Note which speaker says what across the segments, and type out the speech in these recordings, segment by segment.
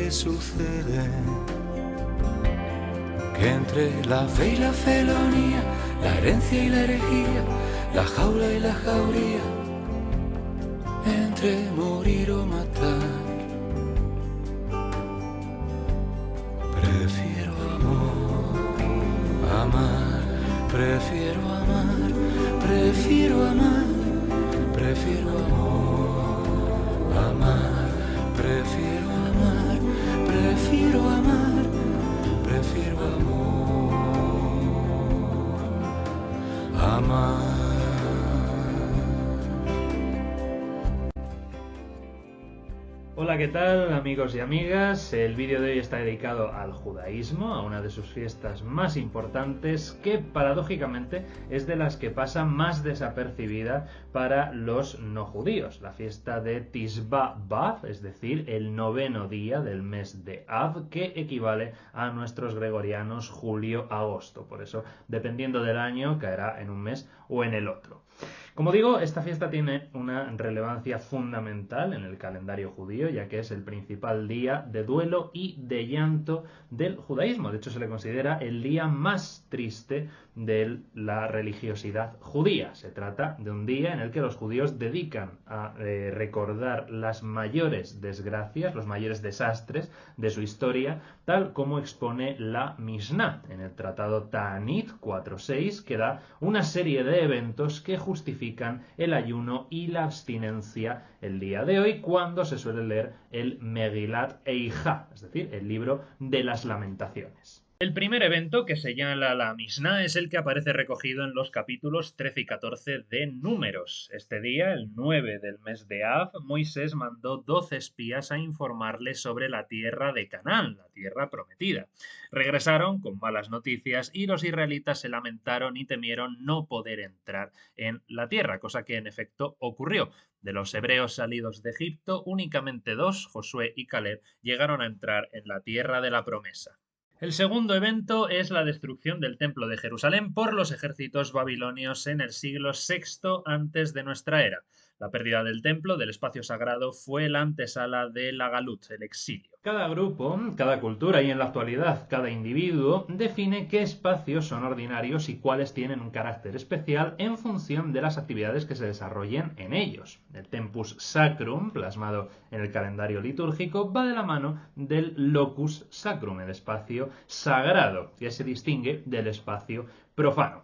Speaker 1: que sucede, que entre la fe y la felonía, la herencia y la herejía, la jaula y la jauría, entre morir o matar, prefiero amar, prefiero amar, prefiero amar, prefiero amar, prefiero amar, prefiero amar, prefiero amar.
Speaker 2: Hola, ¿qué tal, amigos y amigas? El vídeo de hoy está dedicado al judaísmo, a una de sus fiestas más importantes que paradójicamente es de las que pasa más desapercibida para los no judíos, la fiesta de Tisba B'Av, es decir, el 9º día del mes de Av, que equivale a nuestros gregorianos julio-agosto. Por eso, dependiendo del año, caerá en un mes o en el otro. Como digo, esta fiesta tiene una relevancia fundamental en el calendario judío, ya que es el principal día de duelo y de llanto del judaísmo. De hecho, se le considera el día más triste de la religiosidad judía. Se trata de un día en el que los judíos dedican a recordar las mayores desgracias, los mayores desastres de su historia, tal como expone la Mishnah en el tratado Ta'anit 4.6, que da una serie de eventos que justifican el ayuno y la abstinencia el día de hoy, cuando se suele leer el Megilat Eija, es decir, el libro de las lamentaciones. El primer evento que señala la Mishnah es el que aparece recogido en los capítulos 13 y 14 de Números. Este día, el 9 del mes de Av, Moisés mandó 12 espías a informarle sobre la tierra de Canaán, la tierra prometida. Regresaron con malas noticias y los israelitas se lamentaron y temieron no poder entrar en la tierra, cosa que en efecto ocurrió. De los hebreos salidos de Egipto, únicamente 2, Josué y Caleb, llegaron a entrar en la tierra de la promesa. El segundo evento es la destrucción del Templo de Jerusalén por los ejércitos babilonios en el siglo VI antes de nuestra era. La pérdida del templo, del espacio sagrado, fue la antesala de la Galut, el exilio. Cada grupo, cada cultura y en la actualidad cada individuo define qué espacios son ordinarios y cuáles tienen un carácter especial en función de las actividades que se desarrollen en ellos. El tempus sacrum, plasmado en el calendario litúrgico, va de la mano del locus sacrum, el espacio sagrado, que se distingue del espacio profano.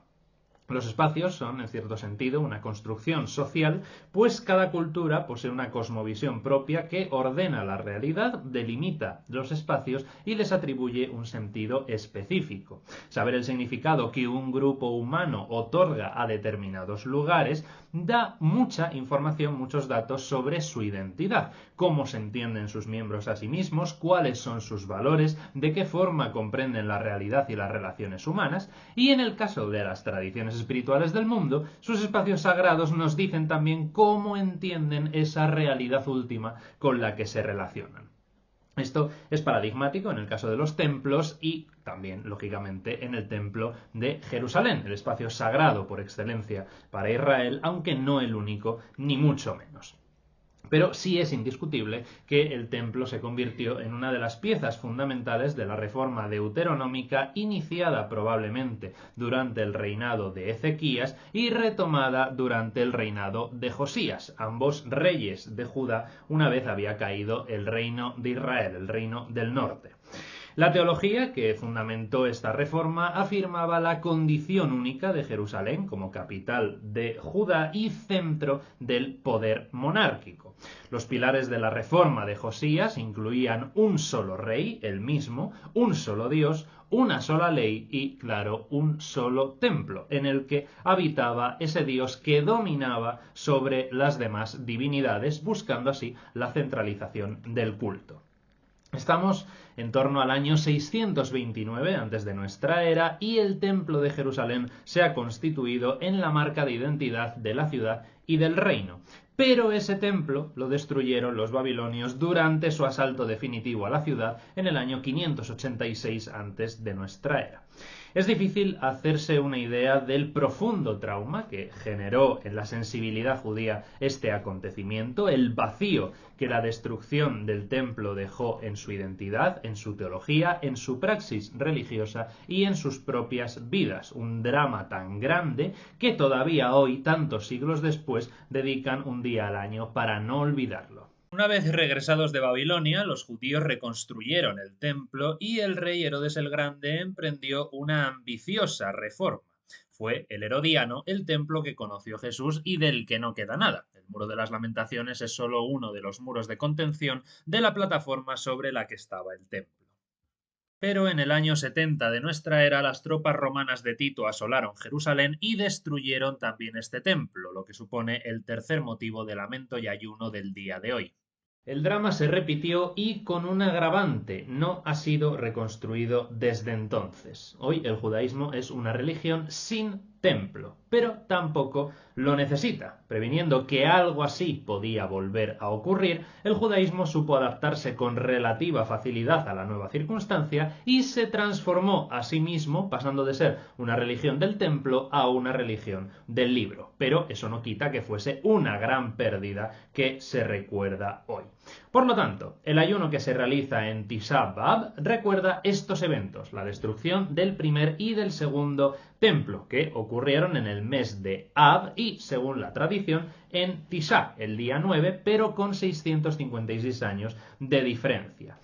Speaker 2: Los espacios son, en cierto sentido, una construcción social, pues cada cultura posee una cosmovisión propia que ordena la realidad, delimita los espacios y les atribuye un sentido específico. Saber el significado que un grupo humano otorga a determinados lugares da mucha información, muchos datos sobre su identidad, cómo se entienden sus miembros a sí mismos, cuáles son sus valores, de qué forma comprenden la realidad y las relaciones humanas, y en el caso de las tradiciones espirituales del mundo, sus espacios sagrados nos dicen también cómo entienden esa realidad última con la que se relacionan. Esto es paradigmático en el caso de los templos y también, lógicamente, en el templo de Jerusalén, el espacio sagrado por excelencia para Israel, aunque no el único, ni mucho menos. Pero sí es indiscutible que el templo se convirtió en una de las piezas fundamentales de la reforma deuteronómica iniciada probablemente durante el reinado de Ezequías y retomada durante el reinado de Josías, ambos reyes de Judá, una vez había caído el reino de Israel, el reino del norte. La teología que fundamentó esta reforma afirmaba la condición única de Jerusalén como capital de Judá y centro del poder monárquico. Los pilares de la reforma de Josías incluían un solo rey, el mismo, un solo Dios, una sola ley y, claro, un solo templo, en el que habitaba ese Dios que dominaba sobre las demás divinidades, buscando así la centralización del culto. Estamos en torno al año 629 antes de nuestra era y el Templo de Jerusalén se ha constituido en la marca de identidad de la ciudad y del reino. Pero ese templo lo destruyeron los babilonios durante su asalto definitivo a la ciudad en el año 586 antes de nuestra era. Es difícil hacerse una idea del profundo trauma que generó en la sensibilidad judía este acontecimiento, el vacío que la destrucción del templo dejó en su identidad, en su teología, en su praxis religiosa y en sus propias vidas. Un drama tan grande que todavía hoy, tantos siglos después, dedican un día al año para no olvidarlo. Una vez regresados de Babilonia, los judíos reconstruyeron el templo y el rey Herodes el Grande emprendió una ambiciosa reforma. Fue el Herodiano el templo que conoció Jesús y del que no queda nada. El Muro de las Lamentaciones es solo uno de los muros de contención de la plataforma sobre la que estaba el templo. Pero en el año 70 de nuestra era, las tropas romanas de Tito asolaron Jerusalén y destruyeron también este templo, lo que supone el tercer motivo de lamento y ayuno del día de hoy. El drama se repitió y con un agravante, no ha sido reconstruido desde entonces. Hoy el judaísmo es una religión sin templo, pero tampoco lo necesita. Previniendo que algo así podía volver a ocurrir, el judaísmo supo adaptarse con relativa facilidad a la nueva circunstancia y se transformó a sí mismo, pasando de ser una religión del templo a una religión del libro. Pero eso no quita que fuese una gran pérdida que se recuerda hoy. Por lo tanto, el ayuno que se realiza en Tisha B'Av recuerda estos eventos, la destrucción del primer y del segundo templo, que ocurrieron en el mes de Av y, según la tradición, en Tisha, el día 9, pero con 656 años de diferencia.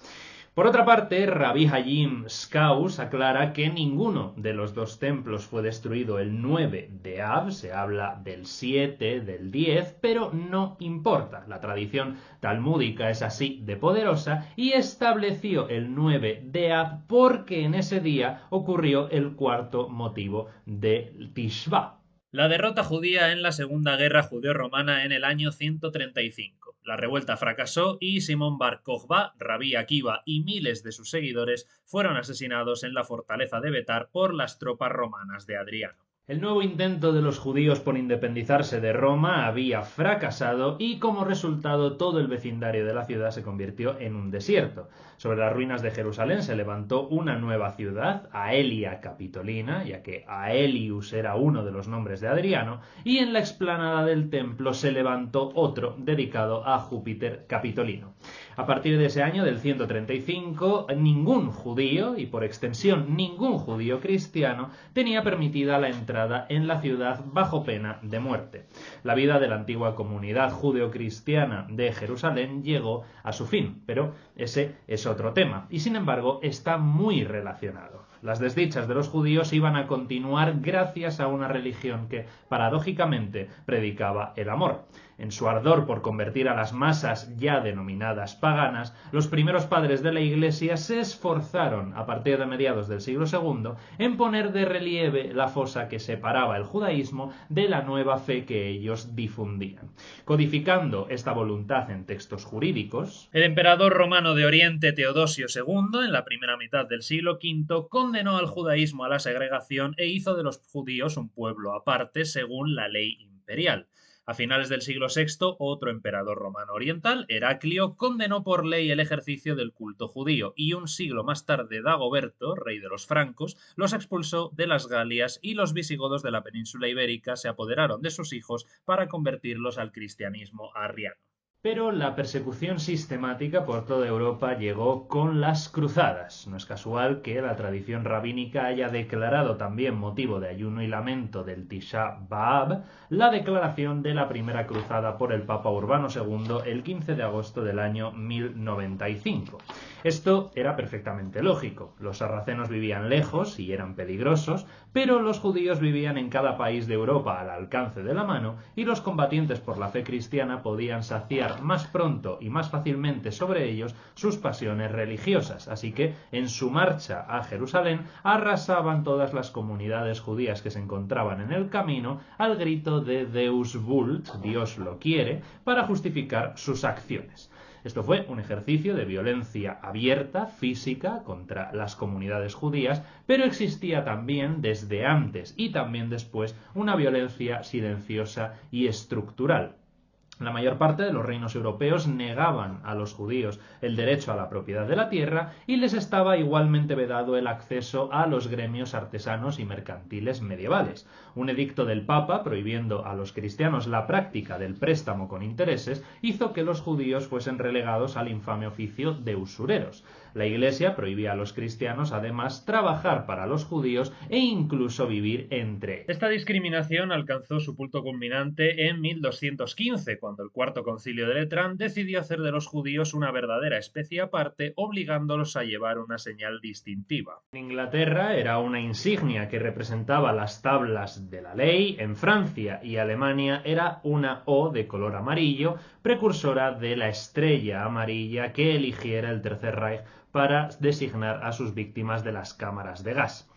Speaker 2: Por otra parte, Rabbi Hayim Skaus aclara que ninguno de los dos templos fue destruido el 9 de Av, se habla del 7, del 10, pero no importa. La tradición talmúdica es así de poderosa y estableció el 9 de Av porque en ese día ocurrió el cuarto motivo de Tishba. La derrota judía en la Segunda Guerra Judeo-Romana en el año 135. La revuelta fracasó y Simón Bar Kokhba, Rabí Akiva y miles de sus seguidores fueron asesinados en la fortaleza de Betar por las tropas romanas de Adriano. El nuevo intento de los judíos por independizarse de Roma había fracasado y como resultado todo el vecindario de la ciudad se convirtió en un desierto. Sobre las ruinas de Jerusalén se levantó una nueva ciudad, Aelia Capitolina, ya que Aelius era uno de los nombres de Adriano, y en la explanada del templo se levantó otro dedicado a Júpiter Capitolino. A partir de ese año, del 135, ningún judío, y por extensión ningún judío cristiano, tenía permitida la entrada en la ciudad bajo pena de muerte. La vida de la antigua comunidad judeocristiana de Jerusalén llegó a su fin, pero ese es otro tema, y sin embargo está muy relacionado. Las desdichas de los judíos iban a continuar gracias a una religión que, paradójicamente, predicaba el amor. En su ardor por convertir a las masas ya denominadas paganas, los primeros padres de la Iglesia se esforzaron, a partir de mediados del siglo II, en poner de relieve la fosa que separaba el judaísmo de la nueva fe que ellos difundían. Codificando esta voluntad en textos jurídicos, el emperador romano de Oriente Teodosio II, en la primera mitad del siglo V, condenó al judaísmo a la segregación e hizo de los judíos un pueblo aparte según la ley imperial. A finales del siglo VI, otro emperador romano oriental, Heraclio, condenó por ley el ejercicio del culto judío y un siglo más tarde Dagoberto, rey de los francos, los expulsó de las Galias y los visigodos de la península ibérica se apoderaron de sus hijos para convertirlos al cristianismo arriano. Pero la persecución sistemática por toda Europa llegó con las cruzadas. No es casual que la tradición rabínica haya declarado también motivo de ayuno y lamento del Tisha B'Av la declaración de la primera cruzada por el Papa Urbano II el 15 de agosto del año 1095. Esto era perfectamente lógico. Los sarracenos vivían lejos y eran peligrosos, pero los judíos vivían en cada país de Europa al alcance de la mano y los combatientes por la fe cristiana podían saciar más pronto y más fácilmente sobre ellos sus pasiones religiosas. Así que, en su marcha a Jerusalén, arrasaban todas las comunidades judías que se encontraban en el camino al grito de Deus vult, Dios lo quiere, para justificar sus acciones. Esto fue un ejercicio de violencia abierta, física, contra las comunidades judías, pero existía también desde antes y también después una violencia silenciosa y estructural. La mayor parte de los reinos europeos negaban a los judíos el derecho a la propiedad de la tierra y les estaba igualmente vedado el acceso a los gremios artesanos y mercantiles medievales. Un edicto del Papa prohibiendo a los cristianos la práctica del préstamo con intereses hizo que los judíos fuesen relegados al infame oficio de usureros. La Iglesia prohibía a los cristianos además trabajar para los judíos e incluso vivir entre ellos. Esta discriminación alcanzó su punto culminante en 1215, cuando el Cuarto Concilio de Letrán decidió hacer de los judíos una verdadera especie aparte, obligándolos a llevar una señal distintiva. En Inglaterra era una insignia que representaba las tablas de la ley, en Francia y Alemania era una O de color amarillo, precursora de la estrella amarilla que eligiera el Tercer Reich para designar a sus víctimas de las cámaras de gas.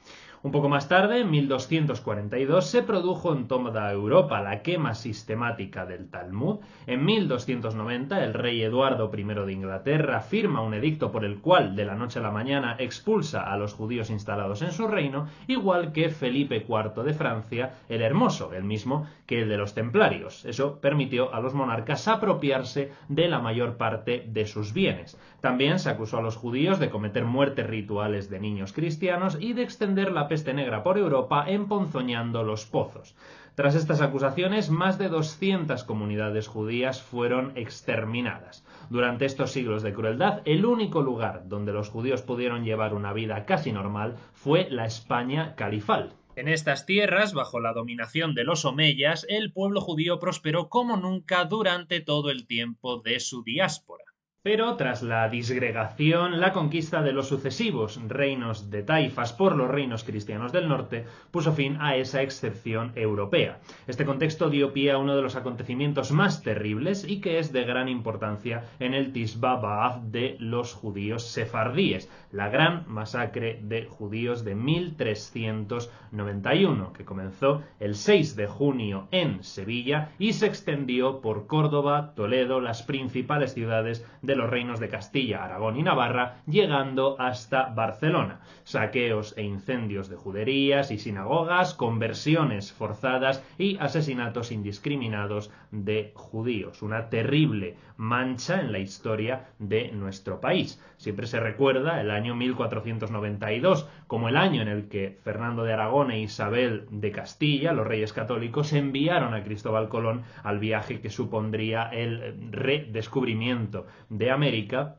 Speaker 2: Un poco más tarde, en 1242, se produjo en toda Europa la quema sistemática del Talmud. En 1290, el rey Eduardo I de Inglaterra firma un edicto por el cual, de la noche a la mañana, expulsa a los judíos instalados en su reino, igual que Felipe IV de Francia, el Hermoso, el mismo que el de los templarios. Eso permitió a los monarcas apropiarse de la mayor parte de sus bienes. También se acusó a los judíos de cometer muertes rituales de niños cristianos y de extender la peste negra por Europa emponzoñando los pozos. Tras estas acusaciones, más de 200 comunidades judías fueron exterminadas. Durante estos siglos de crueldad, el único lugar donde los judíos pudieron llevar una vida casi normal fue la España califal. En estas tierras, bajo la dominación de los omeyas, el pueblo judío prosperó como nunca durante todo el tiempo de su diáspora. Pero tras la disgregación, la conquista de los sucesivos reinos de taifas por los reinos cristianos del norte puso fin a esa excepción europea. Este contexto dio pie a uno de los acontecimientos más terribles y que es de gran importancia en el Tisba B'Av de los judíos sefardíes, la gran masacre de judíos de 1391, que comenzó el 6 de junio en Sevilla y se extendió por Córdoba, Toledo, las principales ciudades de los reinos de Castilla, Aragón y Navarra, llegando hasta Barcelona. Saqueos e incendios de juderías y sinagogas, conversiones forzadas y asesinatos indiscriminados de judíos. Una terrible mancha en la historia de nuestro país. Siempre se recuerda el año 1492 como el año en el que Fernando de Aragón e Isabel de Castilla, los reyes católicos, enviaron a Cristóbal Colón al viaje que supondría el redescubrimiento de América,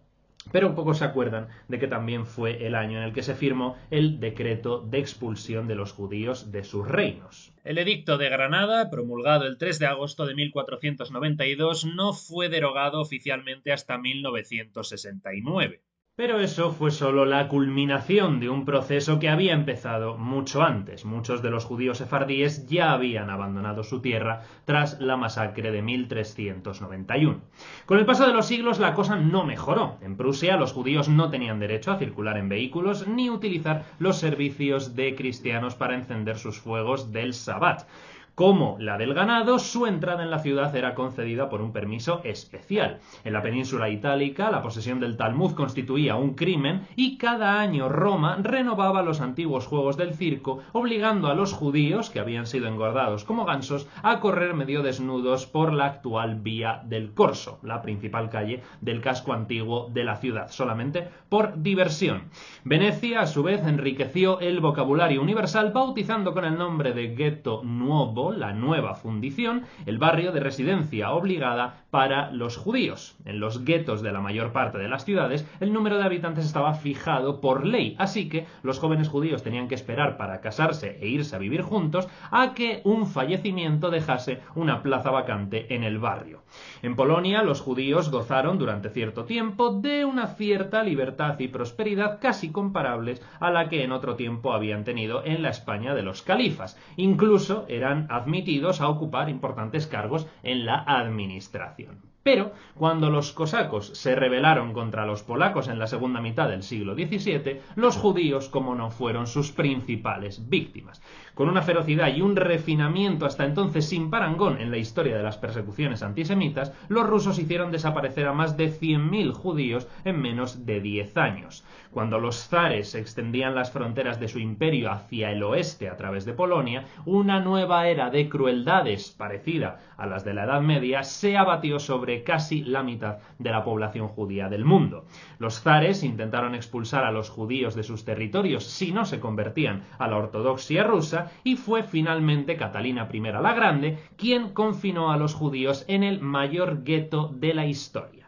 Speaker 2: pero pocos se acuerdan de que también fue el año en el que se firmó el decreto de expulsión de los judíos de sus reinos. El Edicto de Granada, promulgado el 3 de agosto de 1492, no fue derogado oficialmente hasta 1969. Pero eso fue solo la culminación de un proceso que había empezado mucho antes. Muchos de los judíos sefardíes ya habían abandonado su tierra tras la masacre de 1391. Con el paso de los siglos la cosa no mejoró. En Prusia los judíos no tenían derecho a circular en vehículos ni utilizar los servicios de cristianos para encender sus fuegos del Sabbat. Como la del ganado, su entrada en la ciudad era concedida por un permiso especial. En la península itálica, la posesión del Talmud constituía un crimen y cada año Roma renovaba los antiguos juegos del circo, obligando a los judíos, que habían sido engordados como gansos, a correr medio desnudos por la actual Vía del Corso, la principal calle del casco antiguo de la ciudad, solamente por diversión. Venecia, a su vez, enriqueció el vocabulario universal bautizando con el nombre de Ghetto Nuovo, la nueva fundición, el barrio de residencia obligada para los judíos. En los guetos de la mayor parte de las ciudades, el número de habitantes estaba fijado por ley, así que los jóvenes judíos tenían que esperar para casarse e irse a vivir juntos a que un fallecimiento dejase una plaza vacante en el barrio. En Polonia, los judíos gozaron durante cierto tiempo de una cierta libertad y prosperidad casi comparables a la que en otro tiempo habían tenido en la España de los califas. Incluso eran admitidos a ocupar importantes cargos en la administración. Pero cuando los cosacos se rebelaron contra los polacos en la segunda mitad del siglo XVII, los judíos, como no, fueron sus principales víctimas. Con una ferocidad y un refinamiento hasta entonces sin parangón en la historia de las persecuciones antisemitas, los rusos hicieron desaparecer a más de 100.000 judíos en menos de 10 años. Cuando los zares extendían las fronteras de su imperio hacia el oeste a través de Polonia, una nueva era de crueldades parecida a las de la Edad Media se abatió sobre casi la mitad de la población judía del mundo. Los zares intentaron expulsar a los judíos de sus territorios si no se convertían a la ortodoxia rusa, y fue finalmente Catalina I la Grande quien confinó a los judíos en el mayor gueto de la historia.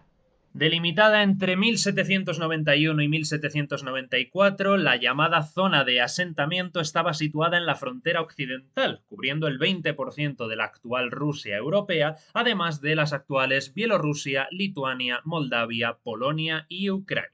Speaker 2: Delimitada entre 1791 y 1794, la llamada zona de asentamiento estaba situada en la frontera occidental, cubriendo el 20% de la actual Rusia europea, además de las actuales Bielorrusia, Lituania, Moldavia, Polonia y Ucrania.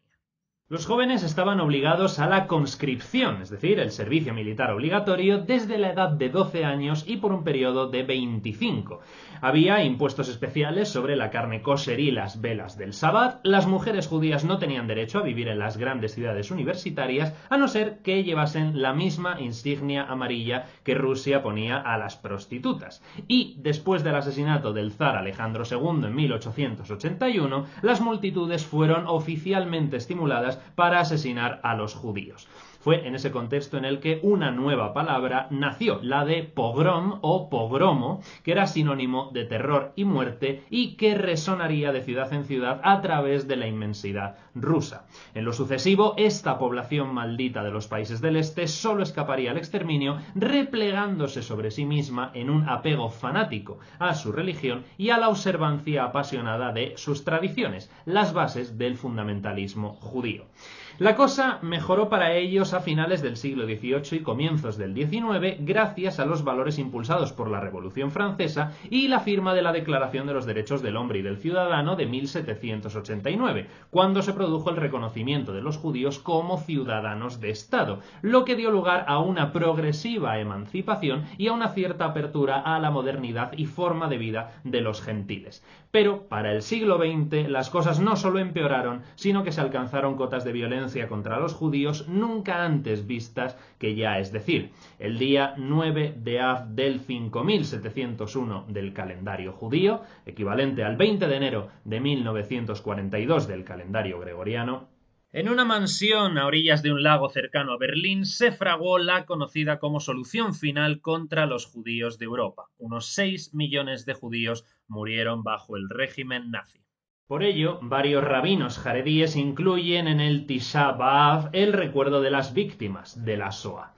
Speaker 2: Los jóvenes estaban obligados a la conscripción, es decir, el servicio militar obligatorio, desde la edad de 12 años y por un periodo de 25. Había impuestos especiales sobre la carne kosher y las velas del Sabbat. Las mujeres judías no tenían derecho a vivir en las grandes ciudades universitarias, a no ser que llevasen la misma insignia amarilla que Rusia ponía a las prostitutas. Y después del asesinato del zar Alejandro II en 1881, las multitudes fueron oficialmente estimuladas para asesinar a los judíos. Fue en ese contexto en el que una nueva palabra nació, la de pogrom o pogromo, que era sinónimo de terror y muerte y que resonaría de ciudad en ciudad a través de la inmensidad rusa. En lo sucesivo, esta población maldita de los países del este solo escaparía al exterminio replegándose sobre sí misma en un apego fanático a su religión y a la observancia apasionada de sus tradiciones, las bases del fundamentalismo judío. La cosa mejoró para ellos a finales del siglo XVIII y comienzos del XIX gracias a los valores impulsados por la Revolución Francesa y la firma de la Declaración de los Derechos del Hombre y del Ciudadano de 1789, cuando se produjo el reconocimiento de los judíos como ciudadanos de Estado, lo que dio lugar a una progresiva emancipación y a una cierta apertura a la modernidad y forma de vida de los gentiles. Pero para el siglo XX las cosas no solo empeoraron, sino que se alcanzaron cotas de violencia contra los judíos nunca antes vistas, que ya es decir, el día 9 de Av del 5701 del calendario judío, equivalente al 20 de enero de 1942 del calendario gregoriano, en una mansión a orillas de un lago cercano a Berlín se fraguó la conocida como solución final contra los judíos de Europa. Unos 6 millones de judíos murieron bajo el régimen nazi. Por ello, varios rabinos jaredíes incluyen en el Tisha B'Av el recuerdo de las víctimas de la Shoah.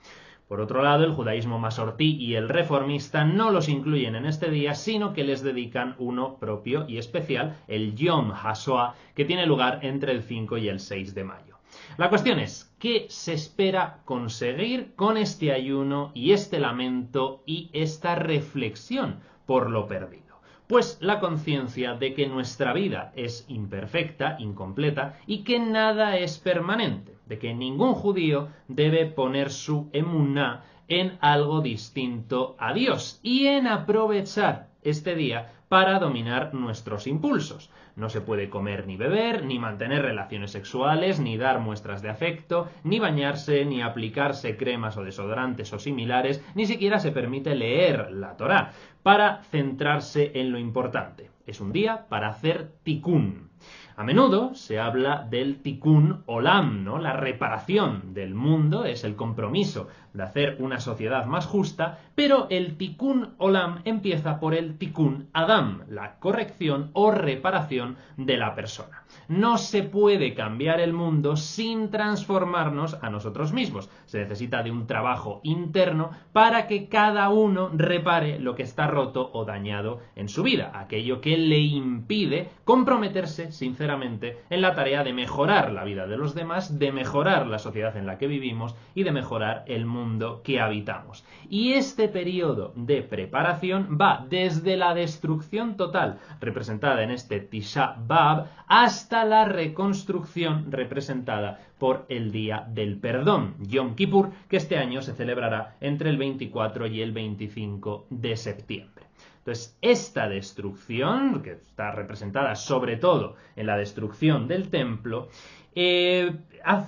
Speaker 2: Por otro lado, el judaísmo masortí y el reformista no los incluyen en este día, sino que les dedican uno propio y especial, el Yom HaShoah, que tiene lugar entre el 5 y el 6 de mayo. La cuestión es, ¿qué se espera conseguir con este ayuno y este lamento y esta reflexión por lo perdido? Pues la conciencia de que nuestra vida es imperfecta, incompleta y que nada es permanente, de que ningún judío debe poner su emuná en algo distinto a Dios y en aprovechar este día para dominar nuestros impulsos. No se puede comer ni beber, ni mantener relaciones sexuales, ni dar muestras de afecto, ni bañarse, ni aplicarse cremas o desodorantes o similares, ni siquiera se permite leer la Torá, para centrarse en lo importante. Es un día para hacer tikún. A menudo se habla del tikkun olam, ¿no? La reparación del mundo es el compromiso de hacer una sociedad más justa, pero el tikkun olam empieza por el tikkun adam, la corrección o reparación de la persona. No se puede cambiar el mundo sin transformarnos a nosotros mismos. Se necesita de un trabajo interno para que cada uno repare lo que está roto o dañado en su vida, aquello que le impide comprometerse sinceramente en la tarea de mejorar la vida de los demás, de mejorar la sociedad en la que vivimos y de mejorar el mundo que habitamos. Y este periodo de preparación va desde la destrucción total, representada en este Tisha B'Av, hasta la reconstrucción representada por el Día del Perdón, Yom Kippur, que este año se celebrará entre el 24 y el 25 de septiembre. Entonces, esta destrucción, que está representada sobre todo en la destrucción del templo,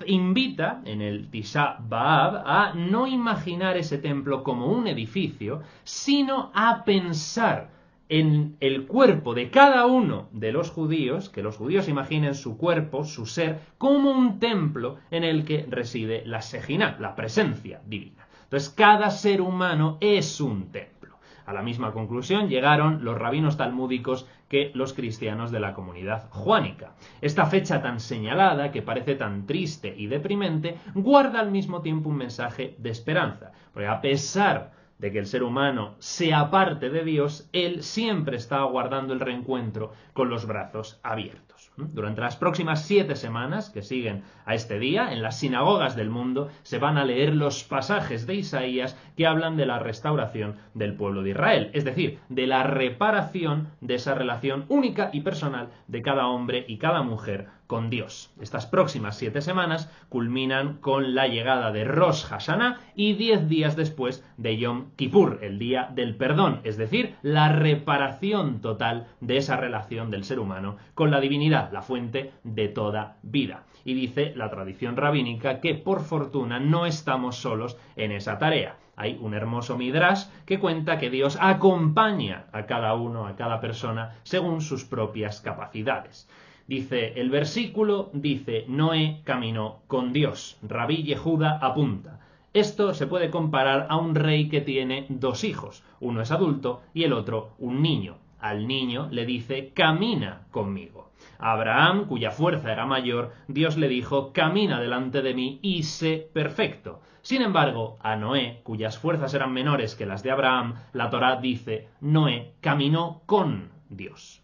Speaker 2: invita en el Tisha B'Av a no imaginar ese templo como un edificio, sino a pensar en el cuerpo de cada uno de los judíos, que los judíos imaginen su cuerpo, su ser, como un templo en el que reside la Shejinah, la presencia divina. Entonces, cada ser humano es un templo. A la misma conclusión llegaron los rabinos talmúdicos que los cristianos de la comunidad juánica. Esta fecha tan señalada, que parece tan triste y deprimente, guarda al mismo tiempo un mensaje de esperanza, porque a pesar de que el ser humano se aparte de Dios, él siempre está aguardando el reencuentro con los brazos abiertos. Durante las próximas 7 semanas que siguen a este día, en las sinagogas del mundo se van a leer los pasajes de Isaías que hablan de la restauración del pueblo de Israel, es decir, de la reparación de esa relación única y personal de cada hombre y cada mujer con Dios. Estas próximas 7 semanas culminan con la llegada de Rosh Hashanah y 10 días después de Yom Kippur, el día del perdón, es decir, la reparación total de esa relación del ser humano con la divinidad, la fuente de toda vida. Y dice la tradición rabínica que por fortuna no estamos solos en esa tarea. Hay un hermoso midrash que cuenta que Dios acompaña a cada uno, a cada persona, según sus propias capacidades. Dice, el versículo dice, Noé caminó con Dios. Rabí Yehuda apunta. Esto se puede comparar a un rey que tiene 2 hijos. Uno es adulto y el otro un niño. Al niño le dice, camina conmigo. A Abraham, cuya fuerza era mayor, Dios le dijo, camina delante de mí y sé perfecto. Sin embargo, a Noé, cuyas fuerzas eran menores que las de Abraham, la Torá dice, Noé caminó con Dios.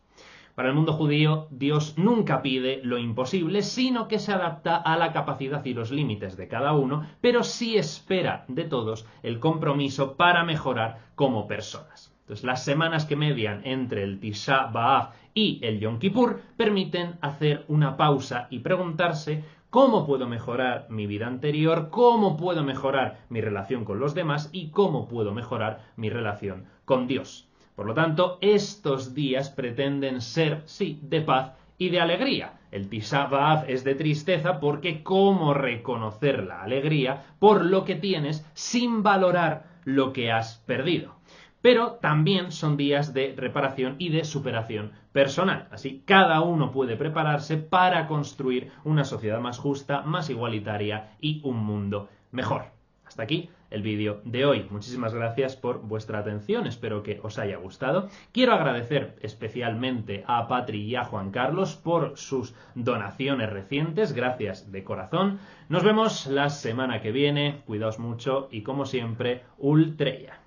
Speaker 2: Para el mundo judío, Dios nunca pide lo imposible, sino que se adapta a la capacidad y los límites de cada uno, pero sí espera de todos el compromiso para mejorar como personas. Entonces, las semanas que median entre el Tisha B'Av y el Yom Kippur permiten hacer una pausa y preguntarse cómo puedo mejorar mi vida anterior, cómo puedo mejorar mi relación con los demás y cómo puedo mejorar mi relación con Dios. Por lo tanto, estos días pretenden ser, sí, de paz y de alegría. El Tisha B'Av es de tristeza porque cómo reconocer la alegría por lo que tienes sin valorar lo que has perdido. Pero también son días de reparación y de superación personal. Así, cada uno puede prepararse para construir una sociedad más justa, más igualitaria y un mundo mejor. Hasta aquí el vídeo de hoy. Muchísimas gracias por vuestra atención, espero que os haya gustado. Quiero agradecer especialmente a Patri y a Juan Carlos por sus donaciones recientes, gracias de corazón. Nos vemos la semana que viene, cuidaos mucho y como siempre, Ultreya.